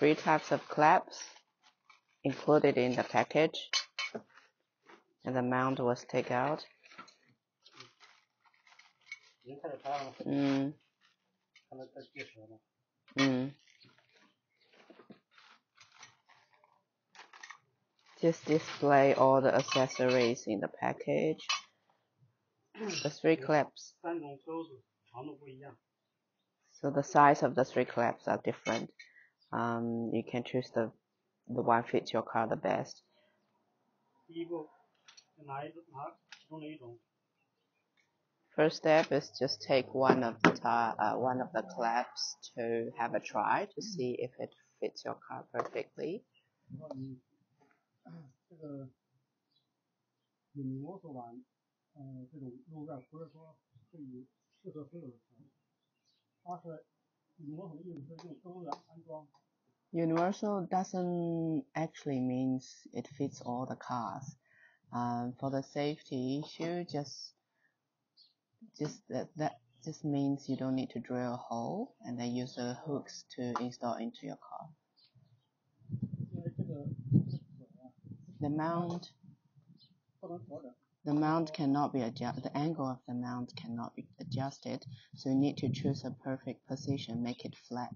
3 types of clamps included in the package, and the mount was taken out. Just display all the accessories in the package. The 3 clamps. So the size of the 3 clamps are different. You can choose the one fits your car the best. First step is just take one of the clamps to have a try to see if it fits your car perfectly. Universal doesn't actually means it fits all the cars. For the safety issue, that just means you don't need to drill a hole and then use the hooks to install into your car. The mount cannot be adjusted. The angle of the mount cannot be adjusted, so you need to choose a perfect position, make it flat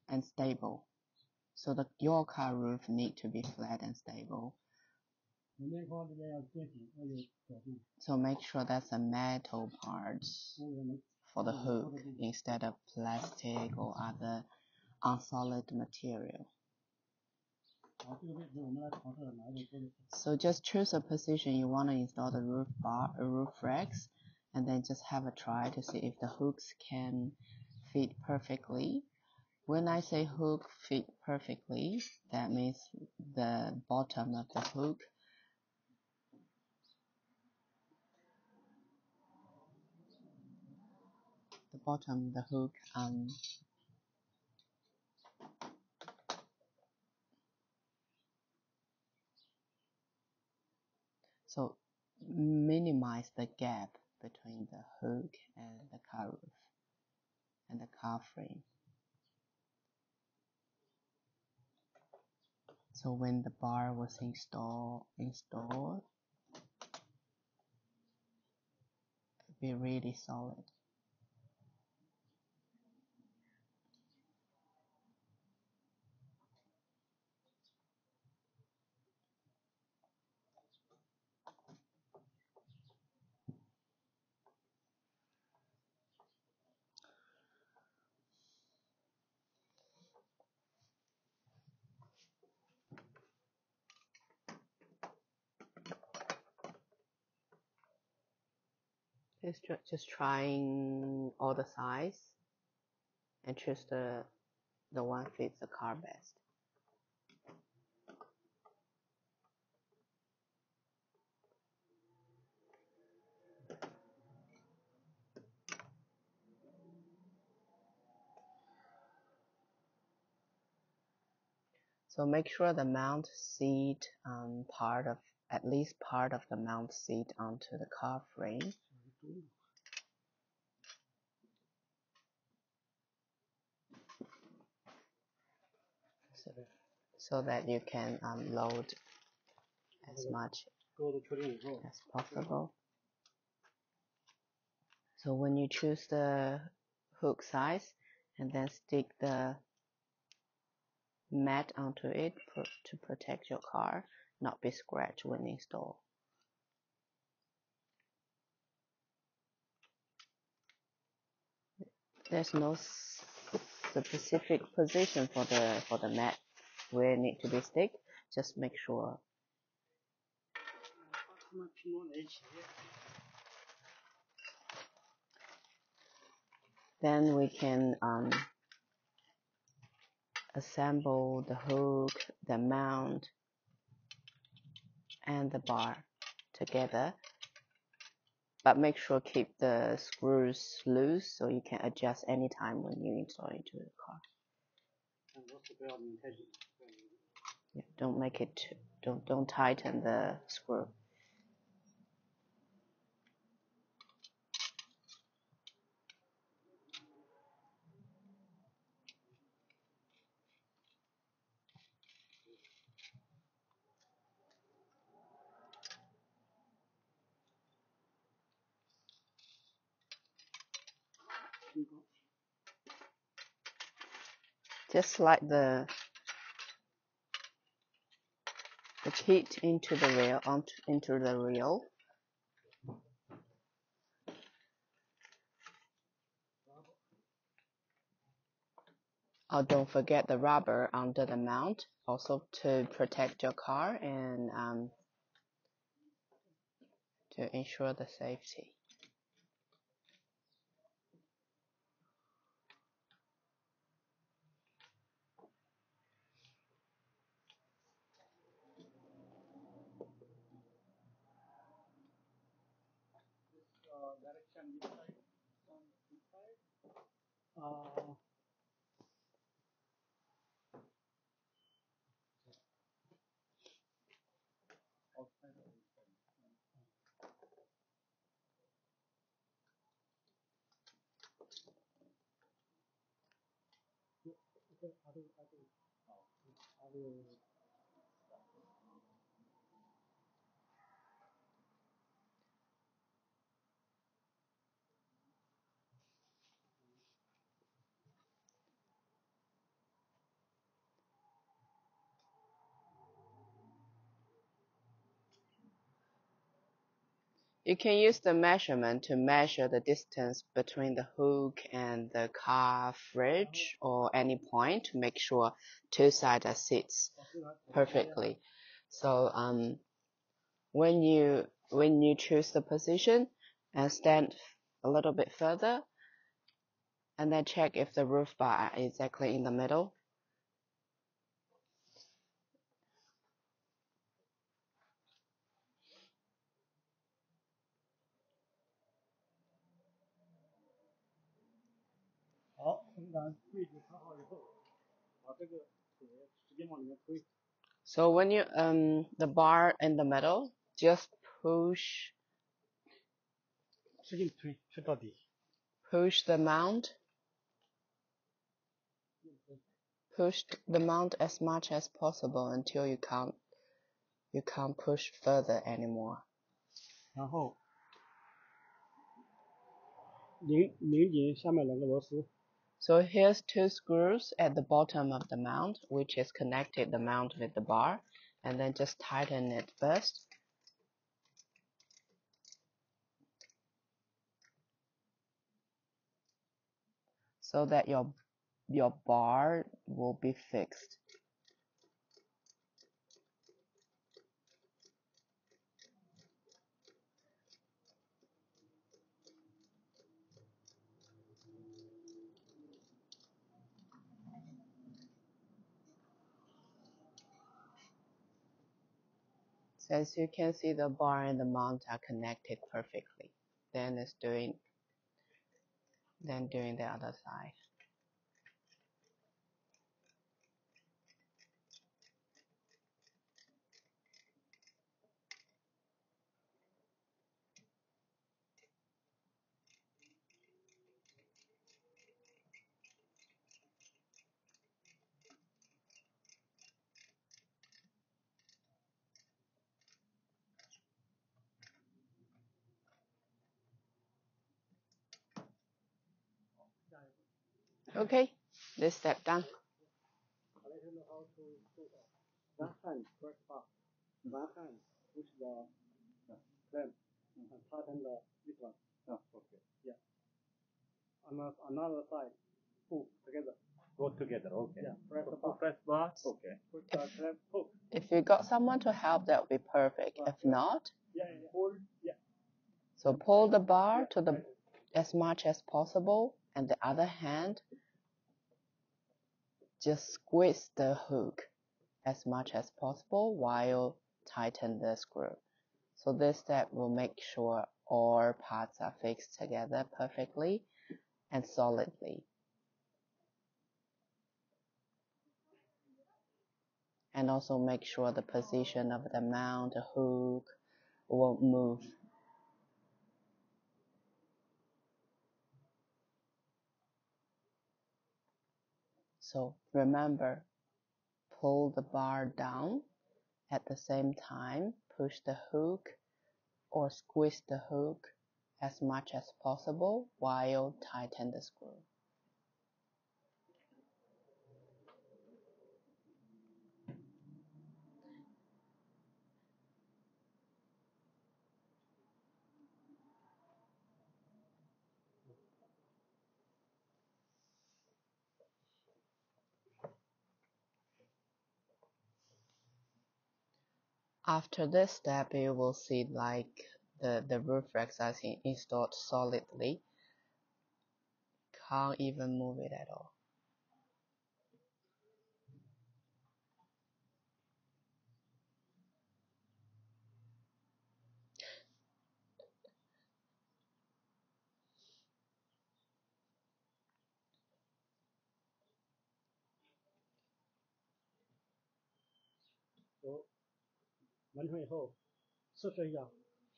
and stable. So your car roof need to be flat and stable. So make sure that's a metal parts for the hook instead of plastic or other unsolid material. So just choose a position you want to install the roof racks, and then just have a try to see if the hooks can fit perfectly. When I say hook fit perfectly, that means the bottom of the hook so minimize the gap between the hook and the car roof and the car frame. So when the bar was installed, it'd be really solid. Just trying all the size and choose the one fits the car best. So make sure the mount seat at least part of the mount seat onto the car frame. So that you can load as much as possible. So when you choose the hook size and then stick the mat onto it to protect your car, not be scratched when installed. There's no specific position for the mat where it need to be stick. Just make sure. Then we can assemble the hook, the mount, and the bar together. But make sure keep the screws loose so you can adjust anytime when you install into the car. Yeah, don't tighten the screw. Just slide the teeth into the reel, into the reel. Oh, don't forget the rubber under the mount, also to protect your car and to ensure the safety. You can use the measurement to measure the distance between the hook and the car fridge or any point to make sure two sides are sits perfectly. So when you choose the position and stand a little bit further, and then check if the roof bar is exactly in the middle. So when you the bar in the middle, just push the mount. Push the mount as much as possible until you can't push further anymore. 然后拧紧下面两个螺丝。 So here's two screws at the bottom of the mount, which is connected the mount with the bar, and then just tighten it first. So that your bar will be fixed. So as you can see, the bar and the mount are connected perfectly. Then doing the other side. Okay, this step done. One hand press bar. One hand push the clamp and tighten this one. Okay. Yeah. Another side, pull together. Go together. Okay. Yeah. Press the bar. Press bar. Okay. Push the clamp. Pull. If you got someone to help, that would be perfect. If not, Pull. Yeah. So pull the bar to the as much as possible, and the other hand just squeeze the hook as much as possible while tighten the screw. So this step will make sure all parts are fixed together perfectly and solidly. And also make sure the position of the mount, the hook won't move. So remember, pull the bar down. At the same time, push the hook or squeeze the hook as much as possible while tighten the screw. After this step, you will see like the roof racks are installed solidly. Can't even move it at all.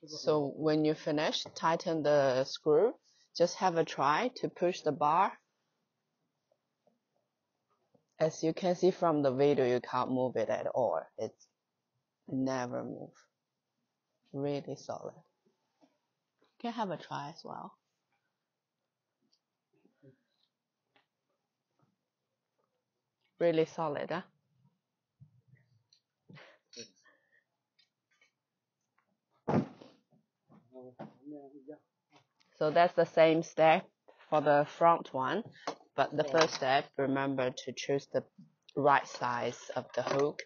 So when you finish, tighten the screw. Just have a try to push the bar. As you can see from the video, you can't move it at all. It's never move. Really solid. You can have a try as well. Really solid, huh? So that's the same step for the front one, but the first step, remember to choose the right size of the hook,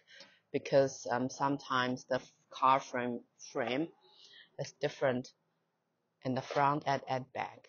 because sometimes the car frame is different in the front and at back.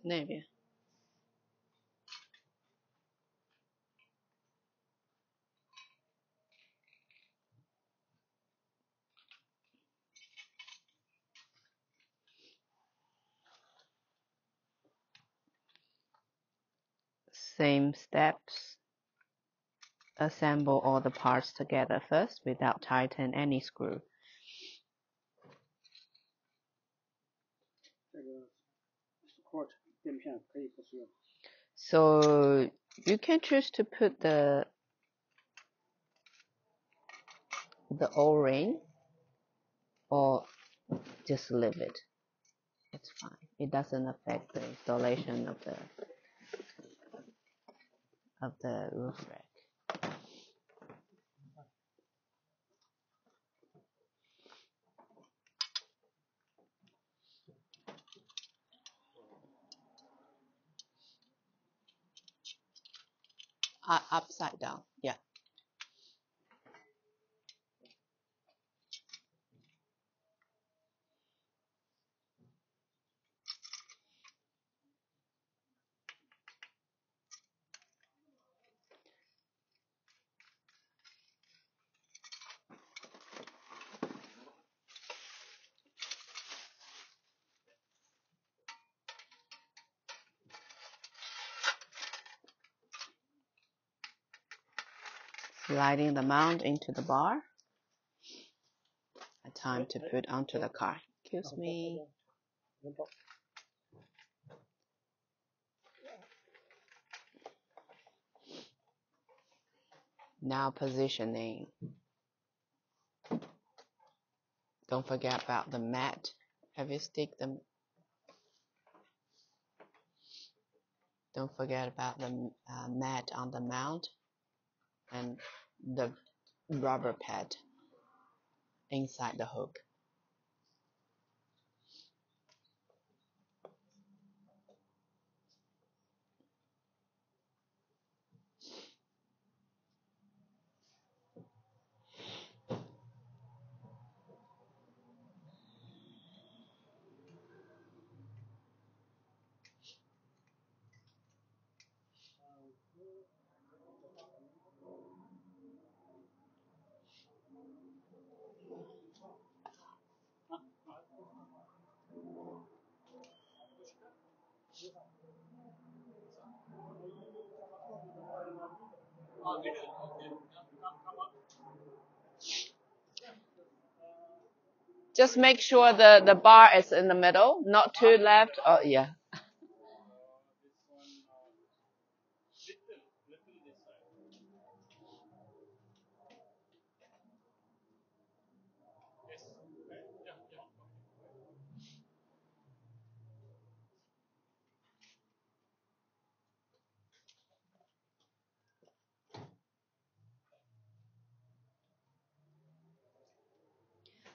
Maybe. Same steps. Assemble all the parts together first without tightening any screw. So you can choose to put the O-ring or just leave it. It's fine. It doesn't affect the installation of the roof rack. Upside down, yeah. Sliding the mount into the bar. A time to put onto the car. Excuse me. Now positioning. Don't forget about the mat. Have you stick them? Don't forget about the mat on the mount and the rubber pad inside the hook. Just make sure the bar is in the middle, not too left. Oh yeah.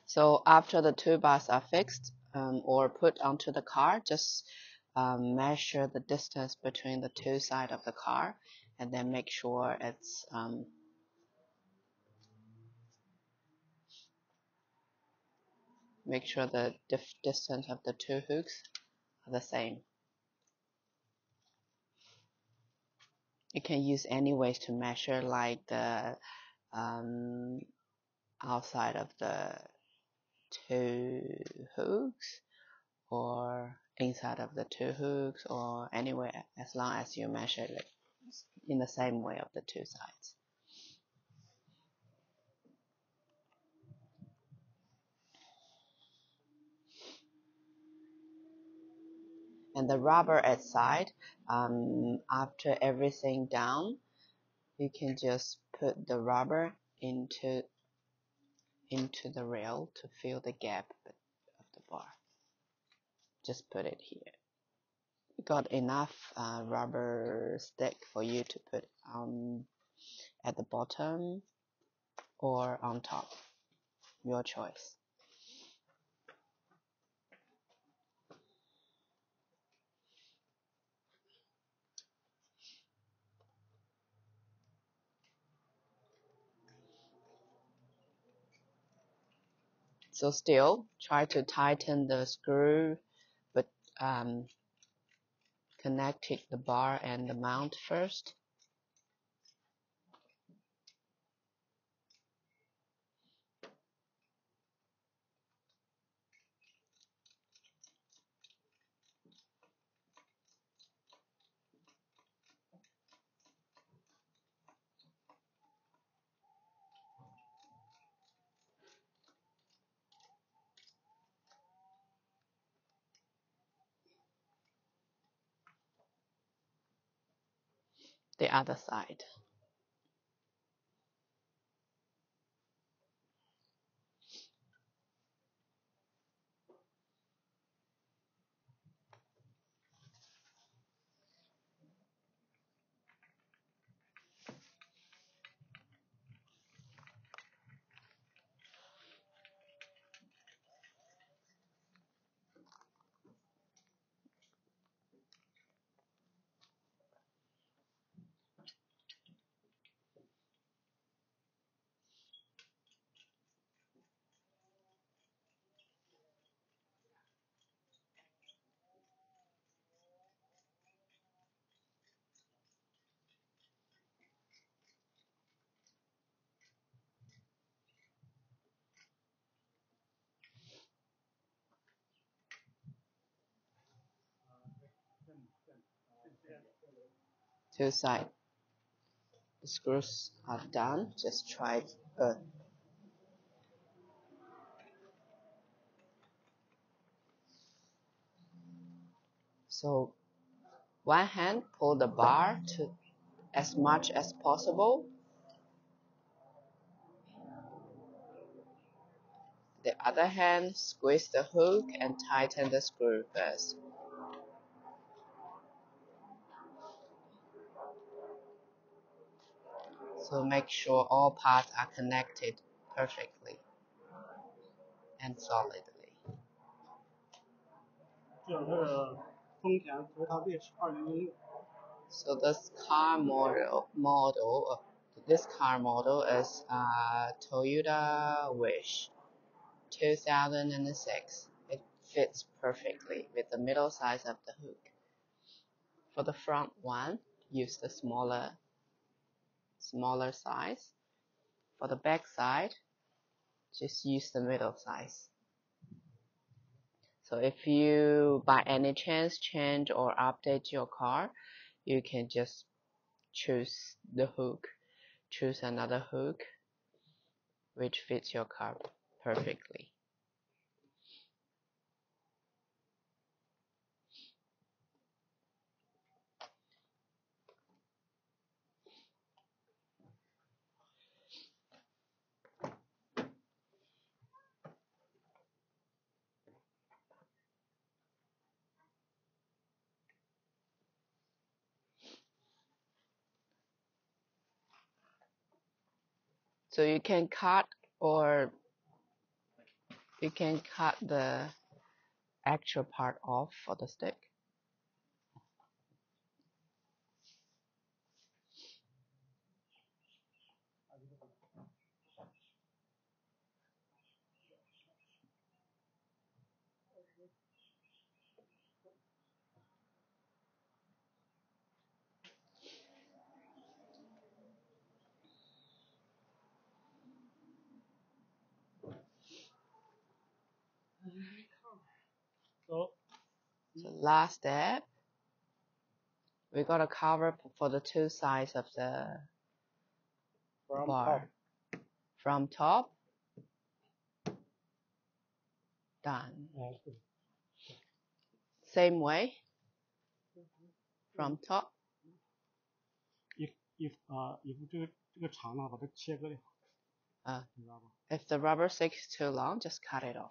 So after the two bars are fixed or put onto the car, just measure the distance between the two sides of the car, and then make sure it's make sure the distance of the two hooks are the same. You can use any ways to measure, like the um, outside of the two hooks, or inside of the two hooks, or anywhere, as long as you measure it in the same way of the two sides. And the rubber outside, after everything down, you can just put the rubber into the rail to fill the gap of the bar. Just put it here. You got enough rubber stick for you to put at the bottom or on top, your choice. So still try to tighten the screw, but connecting the bar and the mount first. The other side. Two sides. The screws are done. Just try so one hand pull the bar to as much as possible. The other hand squeeze the hook and tighten the screw first. So make sure all parts are connected perfectly and solidly. 这是丰田 Toyota Wish 2006。So this car model is Toyota Wish 2006. It fits perfectly with the middle size of the hook. For the front one, use the smaller size. For the back side, just use the middle size. So if you by any chance change or update your car, you can just choose the hook, choose another hook which fits your car perfectly. So you can cut or you can cut the actual part off for the stick. So last step, we got a cover for the two sides of the bar. From top, done. Same way, from top. If the rubber stick is too long, just cut it off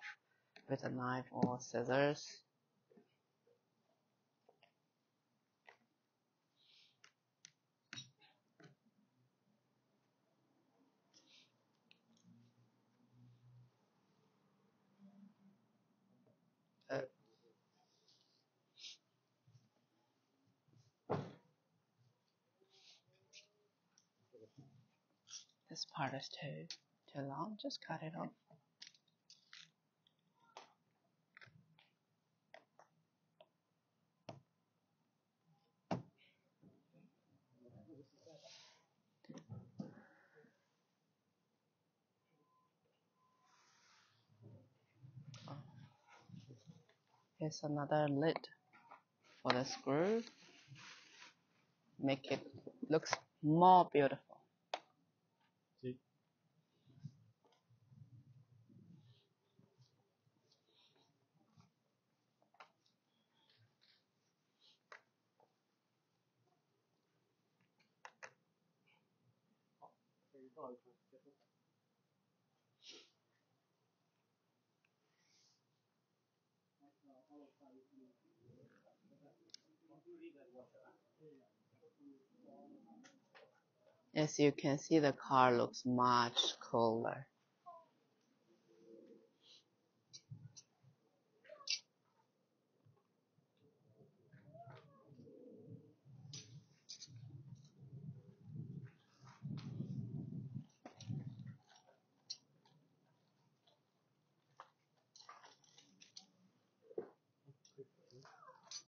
with a knife or scissors. This part is too long, just cut it off. Here's another lid for the screw. Make it looks more beautiful. As you can see, the car looks much cooler.